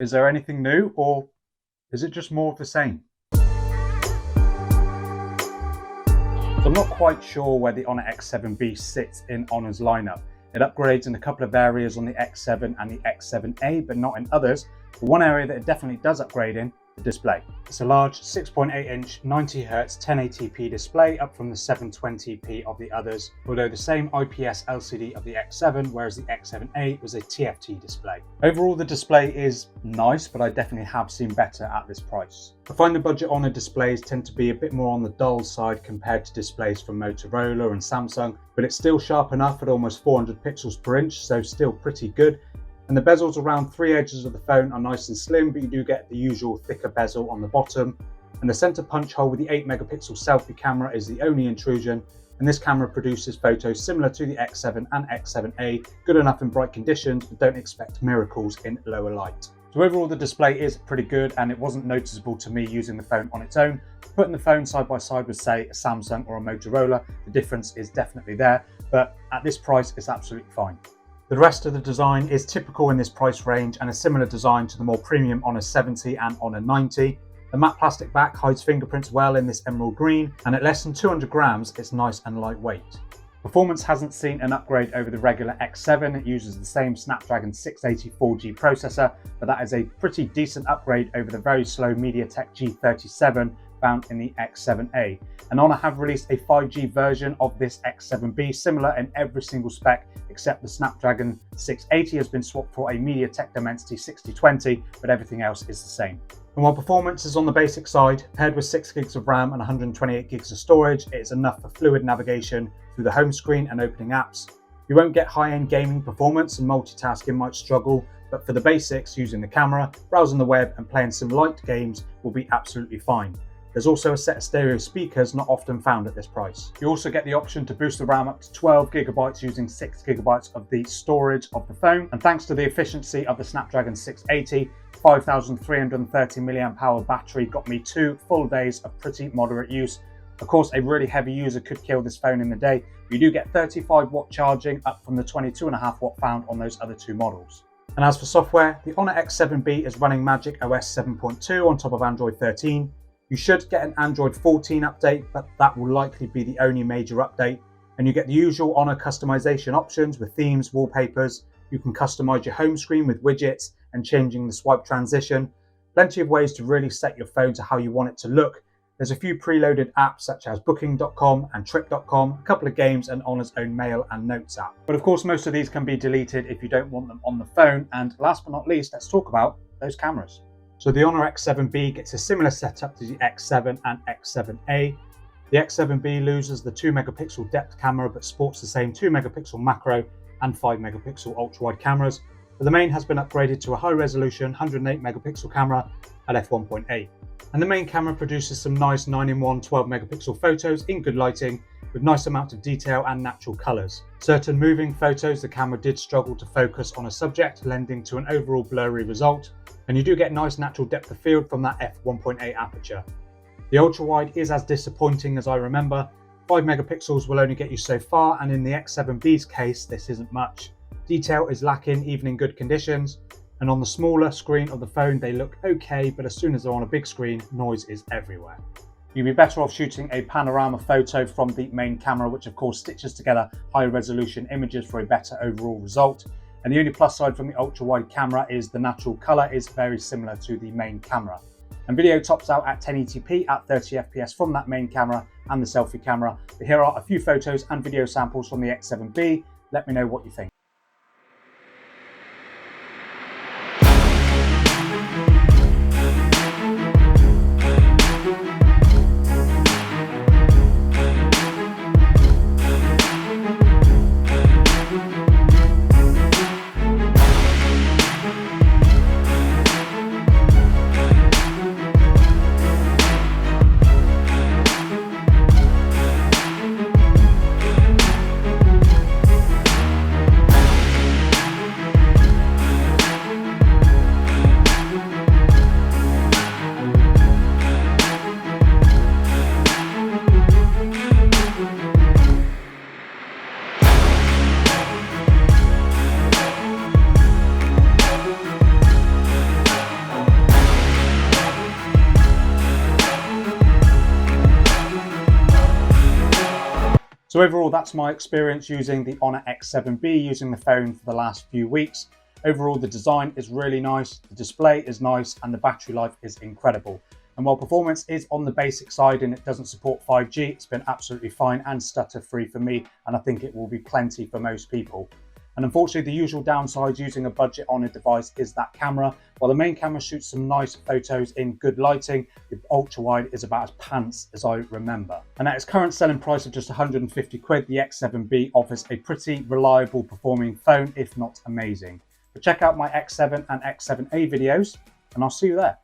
Is there anything new, or is it just more of the same? So I'm not quite sure where the Honor X7b sits in Honor's lineup. It upgrades in a couple of areas on the X7 and the X7a, but not in others. But one area that it definitely does upgrade in, the display. It's a large 6.8-inch 90Hz 1080p display, up from the 720p of the others, although the same IPS LCD of the X7, whereas the X7a was a TFT display. Overall, the display is nice, but I definitely have seen better at this price. I find the budget Honor displays tend to be a bit more on the dull side compared to displays from Motorola and Samsung, but it's still sharp enough at almost 400 pixels per inch, so still pretty good. And the bezels around three edges of the phone are nice and slim, but you do get the usual thicker bezel on the bottom. And the center punch hole with the 8 megapixel selfie camera is the only intrusion. And this camera produces photos similar to the X7 and X7a, good enough in bright conditions, but don't expect miracles in lower light. So overall, the display is pretty good, and it wasn't noticeable to me using the phone on its own. Putting the phone side by side with, say, a Samsung or a Motorola, the difference is definitely there, but at this price, it's absolutely fine. The rest of the design is typical in this price range and a similar design to the more premium Honor 70 and Honor 90. The matte plastic back hides fingerprints well in this emerald green, and at less than 200 grams, it's nice and lightweight. Performance hasn't seen an upgrade over the regular X7. It uses the same Snapdragon 680 4G processor, but that is a pretty decent upgrade over the very slow MediaTek G37 found in the X7a. And Honor have released a 5G version of this X7b, similar in every single spec, except the Snapdragon 680 has been swapped for a MediaTek Dimensity 6020, but everything else is the same. And while performance is on the basic side, paired with 6 gigs of RAM and 128 gigs of storage, it is enough for fluid navigation through the home screen and opening apps. You won't get high-end gaming performance, and multitasking might struggle, but for the basics, using the camera, browsing the web and playing some light games will be absolutely fine. There's also a set of stereo speakers not often found at this price. You also get the option to boost the RAM up to 12 gigabytes using 6 gigabytes of the storage of the phone. And thanks to the efficiency of the Snapdragon 680, 5,330 mAh battery got me 2 full days of pretty moderate use. Of course, a really heavy user could kill this phone in the day. You do get 35 watt charging, up from the 22.5 watt found on those other two models. And as for software, the Honor X7b is running Magic OS 7.2 on top of Android 13. You should get an Android 14 update, but that will likely be the only major update. And you get the usual Honor customization options with themes, wallpapers. You can customize your home screen with widgets and changing the swipe transition. Plenty of ways to really set your phone to how you want it to look. There's a few preloaded apps such as Booking.com and Trip.com, a couple of games, and Honor's own mail and notes app. But of course, most of these can be deleted if you don't want them on the phone. And last but not least, let's talk about those cameras. So the Honor X7b gets a similar setup to the X7 and X7a. The X7b loses the 2 megapixel depth camera but sports the same 2 megapixel macro and 5 megapixel ultra-wide cameras, but the main has been upgraded to a high resolution 108 megapixel camera at f1.8. And the main camera produces some nice 9-in-1 12 megapixel photos in good lighting with nice amount of detail and natural colours. Certain moving photos the camera did struggle to focus on a subject, lending to an overall blurry result, and you do get nice natural depth of field from that f1.8 aperture. The ultra-wide is as disappointing as I remember. 5 megapixels will only get you so far, and in the X7b's case this isn't much. Detail is lacking even in good conditions, and on the smaller screen of the phone they look okay, but as soon as they're on a big screen, noise is everywhere. You'd be better off shooting a panorama photo from the main camera, which of course stitches together high resolution images for a better overall result. And the only plus side from the ultra-wide camera is the natural colour is very similar to the main camera. And video tops out at 1080p at 30 FPS from that main camera and the selfie camera. But here are a few photos and video samples from the X7b. Let me know what you think. So overall, that's my experience using the Honor X7b, using the phone for the last few weeks. Overall, the design is really nice, the display is nice, and the battery life is incredible. And while performance is on the basic side and it doesn't support 5G, it's been absolutely fine and stutter-free for me, and I think it will be plenty for most people. And unfortunately, the usual downside using a budget Honor device is that camera. While the main camera shoots some nice photos in good lighting, the ultra-wide is about as pants as I remember. And at its current selling price of just 150 quid, the X7b offers a pretty reliable performing phone, if not amazing. But check out my X7 and X7a videos, and I'll see you there.